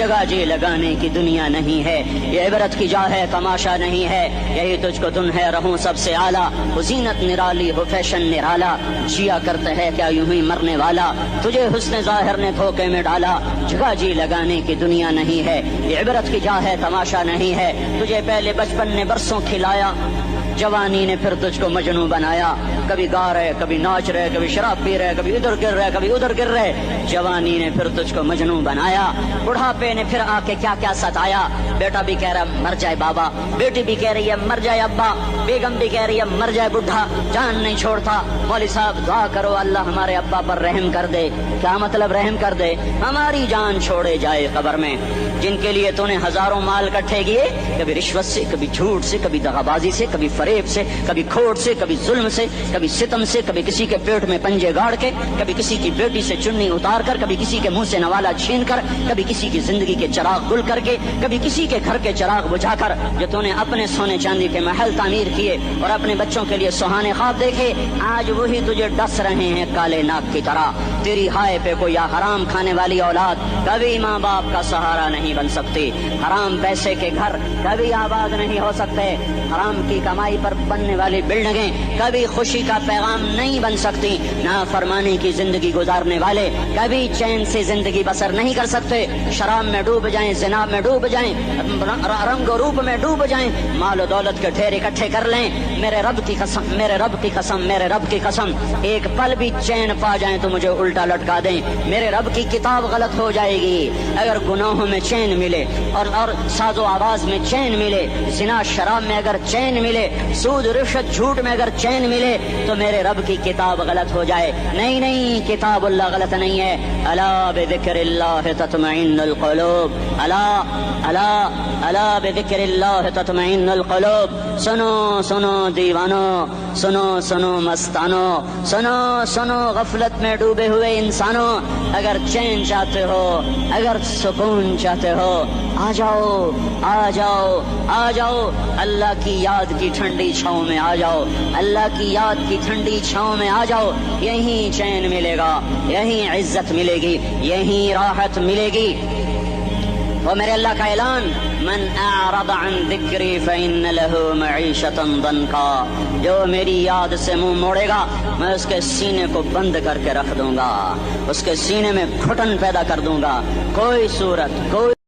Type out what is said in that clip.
جگہ جی لگانے کی دنیا نہیں ہے، یہ عبرت کی جا ہے تماشا نہیں ہے، یہی تجھ کو دن ہے رہوں سب سے اعلیٰ، وہ زینت نرالی ہو فیشن نرالا، جیا کرتا ہے کیا یوں ہی مرنے والا، تجھے حسن ظاہر نے دھوکے میں ڈالا، جگہ جی لگانے کی دنیا نہیں ہے، یہ عبرت کی جا ہے تماشا نہیں ہے، تجھے پہلے بچپن نے برسوں کھلایا، جوانی نے پھر تجھ کو مجنوں بنایا، کبھی گا رہے کبھی ناچ رہے کبھی شراب پی رہے کبھی ادھر گر رہے کبھی ادھر گر رہے، جوانی نے پھر تجھ کو مجنوں بنایا، بڑھاپے نے پھر آ کے کیا کیا ستایا، بیٹا بھی کہہ رہا مر جائے بابا، بیٹی بھی کہہ رہی ہے مر جائے ابا، بیگم بھی کہہ رہی ہے مر جائے بڈھا، جان نہیں چھوڑتا، مولوی صاحب دعا کرو اللہ ہمارے ابا پر رحم کر دے، کیا مطلب رحم کر دے، ہماری جان چھوڑے جائے قبر میں، جن کے لیے تو نے ہزاروں مال کٹھے کیے، کبھی رشوت سے کبھی جھوٹ سے کبھی دغا بازی سے کبھی فریب سے کبھی کھوٹ سے کبھی ظلم سے کبھی ستم سے، کبھی کسی کے پیٹ میں پنجے گاڑ کے، کبھی کسی کی بیٹی سے چنی اتار کر، کبھی کسی کے منہ سے نوالا چھین کر، کبھی کسی کی زندگی کے چراغ گل کر کے، کبھی کسی کے گھر کے چراغ بجھا کر، جو تو نے اپنے سونے چاندی کے محل تعمیر کیے اور اپنے بچوں کے لیے سہانے خواب دیکھے، آج وہی تجھے ڈس رہے ہیں کالے ناک کی طرح، تیری ہائے پہ کوئی حرام کھانے والی اولاد کبھی ماں باپ کا سہارا نہیں بن سکتی، حرام پیسے کے گھر کبھی آباد نہیں ہو سکتے، حرام کی کمائی پر بننے والی بلڈنگیں کبھی خوشی کا پیغام نہیں بن سکتی، نافرمانی کی زندگی گزارنے والے کبھی چین سے زندگی بسر نہیں کر سکتے، شراب میں ڈوب جائیں، زنا میں ڈوب جائیں، رنگ و روپ میں ڈوب جائیں، مال و دولت کے ڈھیر اکٹھے کر لیں، میرے رب کی قسم میرے رب کی قسم میرے رب کی قسم، ایک پل بھی چین پا جائیں تو مجھے الٹا لٹکا دیں، میرے رب کی کتاب غلط ہو جائے گی، اگر گناہوں میں چین ملے اور ساز و آواز میں چین ملے، زنا شراب میں اگر چین ملے، سود رشوت جھوٹ میں اگر چین ملے تو میرے رب کی کتاب غلط ہو جائے، نہیں نہیں کتاب اللہ غلط نہیں ہے، الا بذکر اللہ تطمئن القلوب، الا الا الا بذکر اللہ تطمئن القلوب، سنو سنو دیوانو، سنو سنو مستانو، سنو سنو غفلت میں ڈوبے ہوئے انسانوں، اگر چین چاہتے ہو اگر سکون چاہتے ہو، آ جاؤ آ جاؤ آ جاؤ، اللہ کی یاد کی ٹھنڈی چھاؤں میں آ جاؤ، اللہ کی یاد کی ٹھنڈی چھاؤں میں آ جاؤ، یہیں چین ملے گا، یہیں عزت ملے گی، یہیں راحت ملے گی، وہ میرے اللہ کا اعلان، من اعرض عن ذکری فإن له معیشۃ ضنکا، جو میری یاد سے منہ موڑے گا میں اس کے سینے کو بند کر کے رکھ دوں گا، اس کے سینے میں گھٹن پیدا کر دوں گا، کوئی صورت کوئی